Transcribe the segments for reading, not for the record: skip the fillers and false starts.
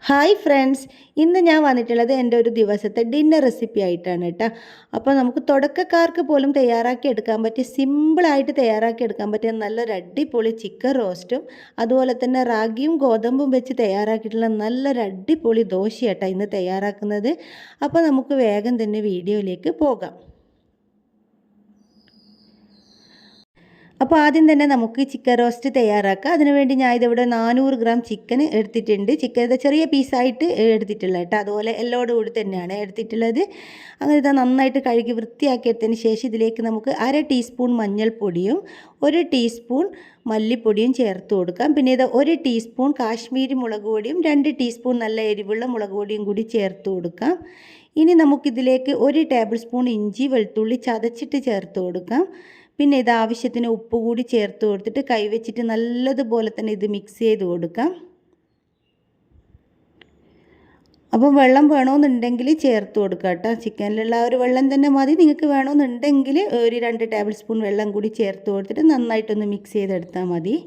Hi friends, ഇന്ന് ഞാൻ വന്നിട്ടുള്ളത് എൻ്റെ ഒരു ദിവസത്തെ ഡിന്നർ റെസിപ്പി ആയിട്ടാണ് കേട്ടോ. അപ്പോൾ നമുക്ക് തുടക്കക്കാർക്ക് പോലും തയ്യാറാക്കി എടുക്കാൻ പറ്റിയ സിമ്പിളായിട്ട് തയ്യാറാക്കി എടുക്കാൻ പറ്റിയ നല്ലൊരു അടിപൊളി ചിക്കൻ റോസ്റ്റും അതുപോലെ തന്നെ റാഗിയും ഗോതമ്പും വെച്ച് തയ്യാറാക്കിയിട്ടുള്ള നല്ലൊരു അടിപൊളി ദോശയാട്ടോ ഇന്ന് തയ്യാറാക്കുന്നത്. അപ്പോൾ നമുക്ക് വേഗം തന്നെ വീഡിയോയിലേക്ക് പോകാം. അപ്പോൾ ആദ്യം തന്നെ നമുക്ക് ചിക്കൻ റോസ്റ്റ് തയ്യാറാക്കാം. അതിനുവേണ്ടി ഞാൻ ഇതിവിടെ 400 ഗ്രാം ചിക്കൻ എടുത്തിട്ടുണ്ട്. ചിക്കൻ ഇത് ചെറിയ പീസായിട്ട് എടുത്തിട്ടുള്ളത് കേട്ടോ. അതുപോലെ എല്ലോട് കൂടി തന്നെയാണ് എടുത്തിട്ടുള്ളത്. അങ്ങനെ ഇത് നന്നായിട്ട് കഴുകി വൃത്തിയാക്കിയെടുത്തതിന് ശേഷം ഇതിലേക്ക് നമുക്ക് 1/2 ടീസ്പൂൺ മഞ്ഞൾപ്പൊടിയും 1 ടീസ്പൂൺ മല്ലിപ്പൊടിയും ചേർത്ത് കൊടുക്കാം. പിന്നെ ഇത് 1 ടീസ്പൂൺ കാശ്മീരി മുളക് പൊടിയും 2 ടീസ്പൂൺ നല്ല എരിവുള്ള മുളക് പൊടിയും കൂടി ചേർത്ത് കൊടുക്കാം. ഇനി നമുക്കിതിലേക്ക് 1 ടേബിൾ സ്പൂൺ ഇഞ്ചി വെളുത്തുള്ളി ചതച്ചിട്ട് ചേർത്ത് കൊടുക്കാം. പിന്നെ ഇത് ആവശ്യത്തിന് ഉപ്പ് കൂടി ചേർത്ത് കൊടുത്തിട്ട് കൈവച്ചിട്ട് നല്ലതുപോലെ തന്നെ ഇത് മിക്സ് ചെയ്ത് കൊടുക്കാം. അപ്പം വെള്ളം വേണമെന്നുണ്ടെങ്കിൽ ചേർത്ത് കൊടുക്കുക കേട്ടോ. ചിക്കനിലുള്ള ഒരു വെള്ളം തന്നെ മതി. നിങ്ങൾക്ക് വേണമെന്നുണ്ടെങ്കിൽ ഒരു 2 ടേബിൾ സ്പൂൺ വെള്ളം കൂടി ചേർത്ത് കൊടുത്തിട്ട് നന്നായിട്ടൊന്ന് മിക്സ് ചെയ്തെടുത്താൽ മതി.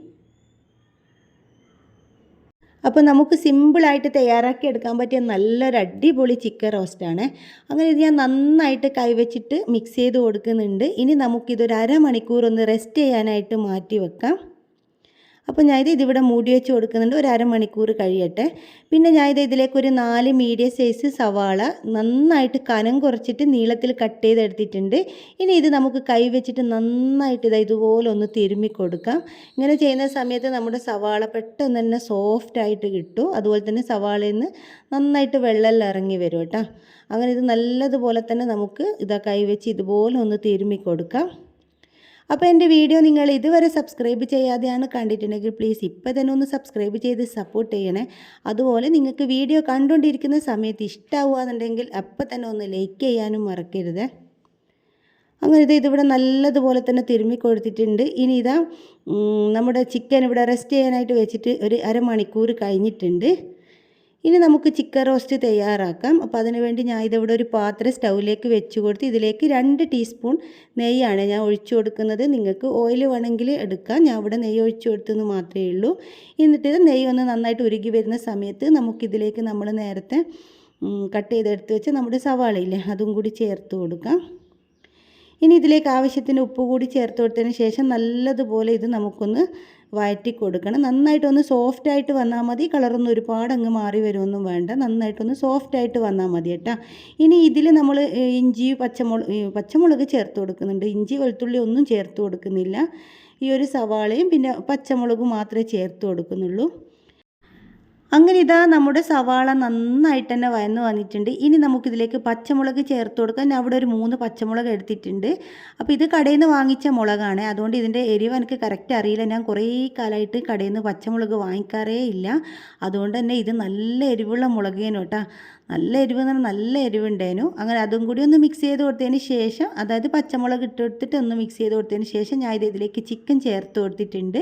അപ്പോൾ നമുക്ക് സിമ്പിളായിട്ട് തയ്യാറാക്കി എടുക്കാൻ പറ്റിയ നല്ലൊരു അടിപൊളി ചിക്കൻ റോസ്റ്റാണ്. അങ്ങനെ ഇത് ഞാൻ നന്നായിട്ട് കൈവച്ചിട്ട് മിക്സ് ചെയ്ത് കൊടുക്കുന്നുണ്ട്. ഇനി നമുക്കിതൊരു അരമണിക്കൂർ ഒന്ന് റെസ്റ്റ് ചെയ്യാനായിട്ട് മാറ്റി വെക്കാം. അപ്പോൾ ഞാൻ ഇതിവിടെ മൂടി വെച്ച് കൊടുക്കുന്നുണ്ട്, ഒരു അരമണിക്കൂർ കഴിയട്ടെ. പിന്നെ ഞാൻ ഇതിലേക്ക് ഒരു 4 മീഡിയം സൈസ് സവാള നന്നായിട്ട് കനം കുറച്ചിട്ട് നീളത്തിൽ കട്ട് ചെയ്തെടുത്തിട്ടുണ്ട്. ഇനി ഇത് നമുക്ക് കൈ വെച്ചിട്ട് നന്നായിട്ട് ഇതുപോലെ ഒന്ന് തിരുമ്മി കൊടുക്കാം. ഇങ്ങനെ ചെയ്യുന്ന സമയത്ത് നമ്മുടെ സവാള പെട്ടെന്ന് തന്നെ സോഫ്റ്റായിട്ട് കിട്ടും. അതുപോലെ തന്നെ സവാളയിൽ നിന്ന് നന്നായിട്ട് വെള്ളം ഇറങ്ങി വരും കേട്ടോ. അങ്ങനെ ഇത് നല്ലതുപോലെ തന്നെ നമുക്ക് കൈ വെച്ച് ഇതുപോലെ ഒന്ന് തിരുമ്മി കൊടുക്കാം. അപ്പോൾ എൻ്റെ വീഡിയോ നിങ്ങൾ ഇതുവരെ സബ്സ്ക്രൈബ് ചെയ്യാതെയാണ് കണ്ടിട്ടുണ്ടെങ്കിൽ പ്ലീസ് ഇപ്പോൾ തന്നെ ഒന്ന് സബ്സ്ക്രൈബ് ചെയ്ത് സപ്പോർട്ട് ചെയ്യണേ. അതുപോലെ നിങ്ങൾക്ക് വീഡിയോ കണ്ടുകൊണ്ടിരിക്കുന്ന സമയത്ത് ഇഷ്ടമാവുകയെന്നുണ്ടെങ്കിൽ അപ്പോൾ തന്നെ ഒന്ന് ലൈക്ക് ചെയ്യാനും മറക്കരുത്. അങ്ങനെ ഇതിവിടെ നല്ലതുപോലെ തന്നെ തിരുമ്മി കൊടുത്തിട്ടുണ്ട്. ഇനി നമ്മുടെ ചിക്കൻ ഇവിടെ റെസ്റ്റ് ചെയ്യാനായിട്ട് വെച്ചിട്ട് ഒരു അരമണിക്കൂർ കഴിഞ്ഞിട്ടുണ്ട്. ഇനി നമുക്ക് ചിക്കൻ റോസ്റ്റ് തയ്യാറാക്കാം. അപ്പോൾ അതിനുവേണ്ടി ഞാൻ ഇതിവിടെ ഒരു പാത്രം സ്റ്റൗവിലേക്ക് വെച്ച് കൊടുത്ത് ഇതിലേക്ക് 2 ടീസ്പൂൺ നെയ്യാണ് ഞാൻ ഒഴിച്ചു കൊടുക്കുന്നത്. നിങ്ങൾക്ക് ഓയിൽ വേണമെങ്കിൽ എടുക്കാം. ഞാൻ ഇവിടെ നെയ്യ് ഒഴിച്ചു കൊടുത്തെന്ന് മാത്രമേ ഉള്ളൂ. എന്നിട്ട് ഇത് നെയ്യ് ഒന്ന് നന്നായിട്ട് ഉരുകി വരുന്ന സമയത്ത് നമുക്കിതിലേക്ക് നമ്മൾ നേരത്തെ കട്ട് ചെയ്തെടുത്ത് വെച്ച് നമ്മുടെ സവാളയില്ലേ അതും കൂടി ചേർത്ത് കൊടുക്കാം. ഇനി ഇതിലേക്ക് ആവശ്യത്തിന് ഉപ്പ് കൂടി ചേർത്ത് കൊടുത്തതിന് ശേഷം നല്ലതുപോലെ ഇത് നമുക്കൊന്ന് വഴറ്റി കൊടുക്കണം. നന്നായിട്ടൊന്ന് സോഫ്റ്റായിട്ട് വന്നാൽ മതി. കളറൊന്നും ഒരുപാട് അങ്ങ് മാറി വരുമൊന്നും വേണ്ട. നന്നായിട്ടൊന്ന് സോഫ്റ്റായിട്ട് വന്നാൽ മതി കേട്ടോ. ഇനി ഇതിൽ നമ്മൾ ഇഞ്ചി പച്ചമുളക് ചേർത്ത് കൊടുക്കുന്നുണ്ട്. ഇഞ്ചി വെളുത്തുള്ളി ഒന്നും ചേർത്ത് കൊടുക്കുന്നില്ല. ഈ ഒരു സവാളയും പിന്നെ പച്ചമുളകും മാത്രമേ ചേർത്ത് കൊടുക്കുന്നുള്ളൂ. അങ്ങനെ നമ്മുടെ സവാള നന്നായിട്ട് തന്നെ വഴന്ന് വന്നിട്ടുണ്ട്. ഇനി നമുക്കിതിലേക്ക് പച്ചമുളക് ചേർത്ത് കൊടുക്കാം. ഞാൻ അവിടെ ഒരു 3 പച്ചമുളക് എടുത്തിട്ടുണ്ട്. അപ്പോൾ ഇത് കടയിൽ നിന്ന് വാങ്ങിച്ച മുളകാണ്. അതുകൊണ്ട് ഇതിൻ്റെ എരിവ് എനിക്ക് കറക്റ്റ് അറിയില്ല. ഞാൻ കുറേ കാലമായിട്ട് കടയിൽ നിന്ന് പച്ചമുളക് വാങ്ങിക്കാറേ ഇല്ല. അതുകൊണ്ട് തന്നെ ഇത് നല്ല എരിവുള്ള മുളകേനു കേട്ടോ. നല്ല എരിവ് എന്ന് പറഞ്ഞാൽ നല്ല എരിവുണ്ടേനു. അങ്ങനെ അതും കൂടി ഒന്ന് മിക്സ് ചെയ്ത് കൊടുത്തതിന് ശേഷം, അതായത് പച്ചമുളക് ഇട്ടെടുത്തിട്ട് ഒന്ന് മിക്സ് ചെയ്ത് കൊടുത്തതിന് ശേഷം ഞാൻ ഇതിലേക്ക് ചിക്കൻ ചേർത്ത് കൊടുത്തിട്ടുണ്ട്.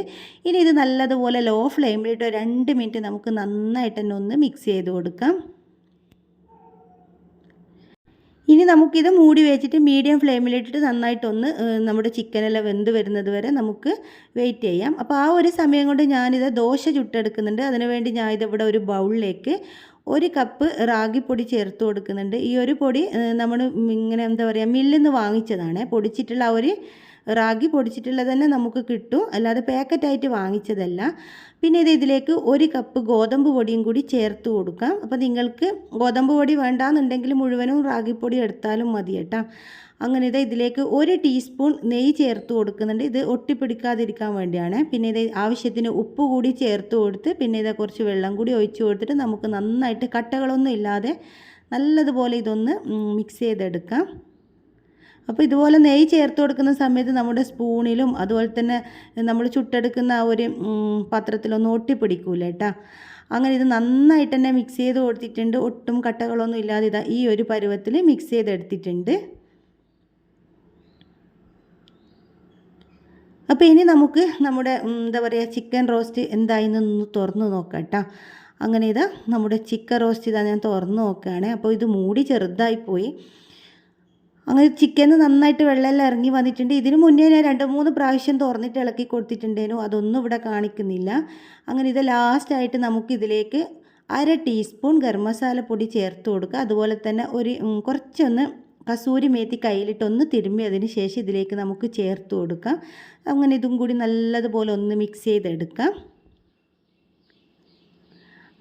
ഇനി ഇത് നല്ലതുപോലെ ലോ ഫ്ലെയിമിലിട്ട് 2 മിനിറ്റ് നമുക്ക് നന്നായിട്ട് തന്നെ ഒന്ന് മിക്സ് ചെയ്ത് കൊടുക്കാം. ഇനി നമുക്കിത് മൂടി വെച്ചിട്ട് മീഡിയം ഫ്ലെയിമിലിട്ടിട്ട് നന്നായിട്ടൊന്ന് നമ്മുടെ ചിക്കനെല്ലാം വെന്ത് വരുന്നത് വരെ നമുക്ക് വെയിറ്റ് ചെയ്യാം. അപ്പോൾ ആ ഒരു സമയം കൊണ്ട് ഞാനിത് ദോശ ചുട്ടെടുക്കുന്നുണ്ട്. അതിനുവേണ്ടി ഞാൻ ഇതിവിടെ ഒരു ബൗളിലേക്ക് 1 കപ്പ് റാഗിപ്പൊടി ചേർത്ത് കൊടുക്കുന്നുണ്ട്. ഈ ഒരു പൊടി നമ്മൾ ഇങ്ങനെ എന്താ പറയുക മില്ലിൽ നിന്ന് വാങ്ങിച്ചതാണ്. പൊടിച്ചിട്ടുള്ള ആ ഒരു റാഗി പൊടിച്ചിട്ടുള്ളത് തന്നെ നമുക്ക് കിട്ടും, അല്ലാതെ പാക്കറ്റായിട്ട് വാങ്ങിച്ചതല്ല. പിന്നെ ഇതിലേക്ക് 1 കപ്പ് ഗോതമ്പ് പൊടിയും കൂടി ചേർത്ത് കൊടുക്കാം. അപ്പോൾ നിങ്ങൾക്ക് ഗോതമ്പ് പൊടി വേണ്ടാന്നുണ്ടെങ്കിൽ മുഴുവനും റാഗിപ്പൊടി എടുത്താലും മതി കേട്ടോ. അങ്ങനെ ഇതിലേക്ക് 1 ടീസ്പൂൺ നെയ്യ് ചേർത്ത് കൊടുക്കുന്നുണ്ട്. ഇത് ഒട്ടിപ്പിടിക്കാതിരിക്കാൻ വേണ്ടിയാണ്. പിന്നെ ആവശ്യത്തിന് ഉപ്പ് കൂടി ചേർത്ത് കൊടുത്ത് പിന്നെ കുറച്ച് വെള്ളം കൂടി ഒഴിച്ച് കൊടുത്തിട്ട് നമുക്ക് നന്നായിട്ട് കട്ടകളൊന്നും ഇല്ലാതെ നല്ലതുപോലെ ഇതൊന്ന് മിക്സ് ചെയ്തെടുക്കാം. അപ്പോൾ ഇതുപോലെ നെയ്യ് ചേർത്ത് കൊടുക്കുന്ന സമയത്ത് നമ്മുടെ സ്പൂണിലും അതുപോലെ തന്നെ നമ്മൾ ചുട്ടെടുക്കുന്ന ആ ഒരു പാത്രത്തിലൊന്നും ഒട്ടിപ്പിടിക്കൂല കേട്ടോ. അങ്ങനെ ഇത് നന്നായിട്ട് തന്നെ മിക്സ് ചെയ്ത് കൊടുത്തിട്ടുണ്ട്. ഒട്ടും കട്ടകളൊന്നും ഇല്ലാതെ ഈ ഒരു പരുവത്തിൽ മിക്സ് ചെയ്തെടുത്തിട്ടുണ്ട്. അപ്പോൾ ഇനി നമുക്ക് നമ്മുടെ എന്താ പറയുക ചിക്കൻ റോസ്റ്റ് എന്തായിന്നൊന്ന് തുറന്ന് നോക്കാം കേട്ടോ. അങ്ങനെ നമ്മുടെ ചിക്കൻ റോസ്റ്റ് ഞാൻ തുറന്ന് നോക്കുകയാണ്. അപ്പോൾ ഇത് മൂടി ചെറുതായിപ്പോയി. അങ്ങനെ ചിക്കൻ നന്നായിട്ട് വെള്ളമെല്ലാം ഇറങ്ങി വന്നിട്ടുണ്ട്. ഇതിന് മുന്നേ ഞാൻ 2-3 പ്രാവശ്യം തുറന്നിട്ട് ഇളക്കി കൊടുത്തിട്ടുണ്ടേനു. അതൊന്നും ഇവിടെ കാണിക്കുന്നില്ല. അങ്ങനെ ലാസ്റ്റായിട്ട് നമുക്കിതിലേക്ക് 1/2 ടീസ്പൂൺ ഗരം മസാലപ്പൊടി ചേർത്ത് കൊടുക്കുക. അതുപോലെ തന്നെ കുറച്ചൊന്ന് കസൂരി മേത്തി കയ്യിലിട്ടൊന്ന് തിരുമ്മിയതിന് ശേഷം ഇതിലേക്ക് നമുക്ക് ചേർത്ത് കൊടുക്കാം. അങ്ങനെ ഇതും കൂടി നല്ലതുപോലെ ഒന്ന് മിക്സ് ചെയ്തെടുക്കാം.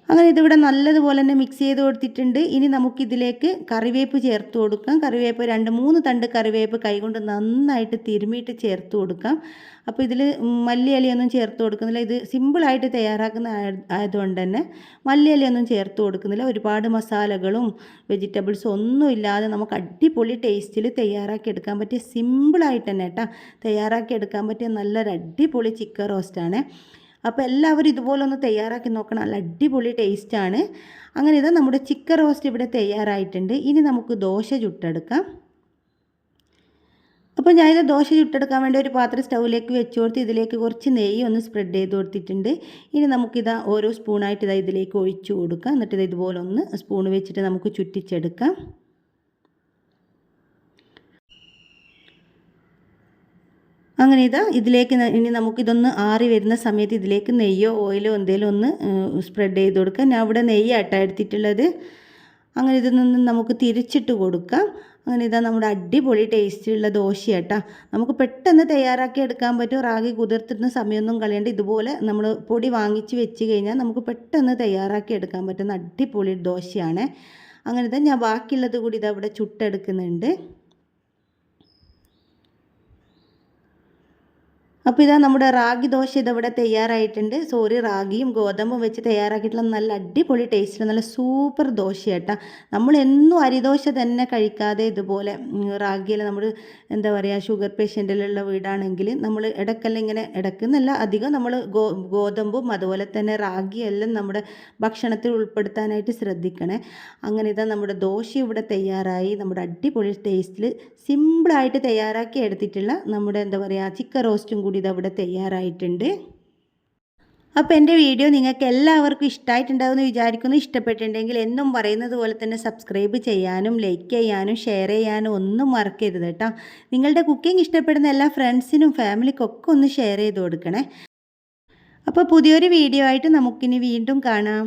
അങ്ങനെ ഇതിവിടെ നല്ലതുപോലെ തന്നെ മിക്സ് ചെയ്ത് കൊടുത്തിട്ടുണ്ട്. ഇനി നമുക്കിതിലേക്ക് കറിവേപ്പ് ചേർത്ത് കൊടുക്കാം. കറിവേപ്പ് 2-3 തണ്ട് കറിവേപ്പ് കൈകൊണ്ട് നന്നായിട്ട് തിരുമ്മിയിട്ട് ചേർത്ത് കൊടുക്കാം. അപ്പോൾ ഇതിൽ മല്ലിയിലയൊന്നും ചേർത്ത് കൊടുക്കുന്നില്ല. ഇത് സിമ്പിളായിട്ട് തയ്യാറാക്കുന്ന ആയതുകൊണ്ട് തന്നെ മല്ലിയിലയൊന്നും ചേർത്ത് കൊടുക്കുന്നില്ല. ഒരുപാട് മസാലകളും വെജിറ്റബിൾസും ഒന്നും ഇല്ലാതെ നമുക്ക് അടിപൊളി ടേസ്റ്റിൽ തയ്യാറാക്കി എടുക്കാൻ പറ്റിയ സിമ്പിളായിട്ട് തന്നെ കേട്ടോ തയ്യാറാക്കി എടുക്കാൻ പറ്റിയ നല്ലൊരു അടിപൊളി ചിക്കൻ റോസ്റ്റാണ്. അപ്പോൾ എല്ലാവരും ഇതുപോലെ ഒന്ന് തയ്യാറാക്കി നോക്കണം. നല്ല അടിപൊളി ടേസ്റ്റാണ്. അങ്ങനെ ഇതാ നമ്മുടെ ചിക്കൻ റോസ്റ്റ് ഇവിടെ തയ്യാറായിട്ടുണ്ട്. ഇനി നമുക്ക് ദോശ ചുട്ടെടുക്കാം. അപ്പോൾ ഞാനിത് ദോശ ചുട്ടെടുക്കാൻ വേണ്ടി ഒരു പാത്രം സ്റ്റൗവിലേക്ക് വെച്ച് കൊടുത്ത് ഇതിലേക്ക് കുറച്ച് നെയ്യ് ഒന്ന് സ്പ്രെഡ് ചെയ്ത് കൊടുത്തിട്ടുണ്ട്. ഇനി നമുക്കിതാ ഓരോ സ്പൂണായിട്ട് ഇതാ ഇതിലേക്ക് ഒഴിച്ചു കൊടുക്കാം. എന്നിട്ട് ഇത് ഇതുപോലെ ഒന്ന് സ്പൂൺ വെച്ചിട്ട് നമുക്ക് ചുറ്റിച്ചെടുക്കാം. അങ്ങനെ ഇതിലേക്ക് ഇനി നമുക്കിതൊന്ന് ആറി വരുന്ന സമയത്ത് ഇതിലേക്ക് നെയ്യോ ഓയിലോ എന്തെങ്കിലും ഒന്ന് സ്പ്രെഡ് ചെയ്ത് കൊടുക്കാം. ഞാൻ ഇവിടെ നെയ്യായിട്ടാണ് എടുത്തിട്ടുള്ളത്. അങ്ങനെ ഇതിൽ നിന്ന് നമുക്ക് തിരിച്ചിട്ട് കൊടുക്കാം. അങ്ങനെ നമ്മുടെ അടിപൊളി ടേസ്റ്റുള്ള ദോശയാട്ടാ. നമുക്ക് പെട്ടെന്ന് തയ്യാറാക്കി എടുക്കാൻ പറ്റും. റാഗി കുതിർത്തുന്ന സമയമൊന്നും കളയേണ്ട. ഇതുപോലെ നമ്മൾ പൊടി വാങ്ങിച്ച് വെച്ച് കഴിഞ്ഞാൽ നമുക്ക് പെട്ടെന്ന് തയ്യാറാക്കി എടുക്കാൻ പറ്റുന്ന അടിപൊളി ദോശയാണ്. അങ്ങനെ ഞാൻ ബാക്കിയുള്ളത് കൂടി ഇതവിടെ ചുട്ടെടുക്കുന്നുണ്ട്. അപ്പോൾ നമ്മുടെ റാഗി ദോശ ഇതവിടെ തയ്യാറായിട്ടുണ്ട്. റാഗിയും ഗോതമ്പും വെച്ച് തയ്യാറാക്കിയിട്ടുള്ള നല്ല അടിപൊളി ടേസ്റ്റിൽ നല്ല സൂപ്പർ ദോശയാട്ടാ. നമ്മൾ എന്നും അരിദോശ തന്നെ കഴിക്കാതെ ഇതുപോലെ റാഗിയിൽ നമ്മൾ എന്താ പറയുക ഷുഗർ പേഷ്യൻറ്റിലുള്ള വീടാണെങ്കിൽ നമ്മൾ ഇടയ്ക്കെല്ലാം ഇങ്ങനെ ഇടയ്ക്കെന്നല്ല അധികം നമ്മൾ ഗോതമ്പും അതുപോലെ തന്നെ റാഗിയെല്ലാം നമ്മുടെ ഭക്ഷണത്തിൽ ഉൾപ്പെടുത്താനായിട്ട് ശ്രദ്ധിക്കണേ. അങ്ങനെ നമ്മുടെ ദോശ ഇവിടെ തയ്യാറായി. നമ്മുടെ അടിപൊളി ടേസ്റ്റിൽ സിമ്പിളായിട്ട് തയ്യാറാക്കി എടുത്തിട്ടുള്ള നമ്മുടെ എന്താ പറയുക ചിക്കൻ റോസ്റ്റും കൂടി ഇതവിടെ തയ്യാറായിട്ടുണ്ട്. അപ്പോൾ എൻ്റെ വീഡിയോ നിങ്ങൾക്ക് എല്ലാവർക്കും ഇഷ്ടമായിട്ടുണ്ടാവുമെന്ന് വിചാരിക്കുന്നു. ഇഷ്ടപ്പെട്ടിട്ടുണ്ടെങ്കിൽ എന്നും പറയുന്നത് പോലെ തന്നെ സബ്സ്ക്രൈബ് ചെയ്യാനും ലൈക്ക് ചെയ്യാനും ഷെയർ ചെയ്യാനും ഒന്നും മറക്കരുത് കേട്ടോ. നിങ്ങളുടെ കുക്കിംഗ് ഇഷ്ടപ്പെടുന്ന എല്ലാ ഫ്രണ്ട്സിനും ഫാമിലിക്കൊക്കെ ഒന്ന് ഷെയർ ചെയ്ത് കൊടുക്കണേ. അപ്പോൾ പുതിയൊരു വീഡിയോ ആയിട്ട് നമുക്കിനി വീണ്ടും കാണാം.